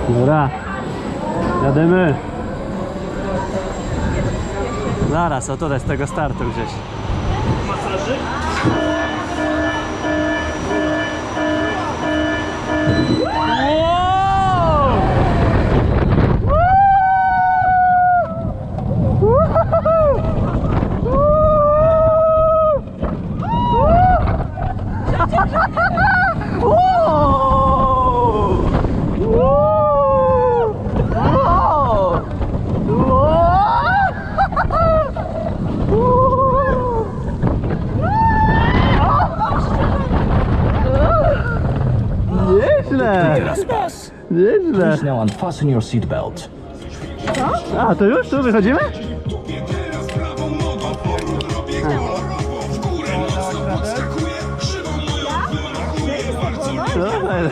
Dobra, jadymy. Zaraz, o tutaj z tego startu gdzieś. Masażyk? Nieźle! Teraz pas. Nieźle! Please now unfasten your seatbelt. A, to już? Tu wychodzimy? Dobra.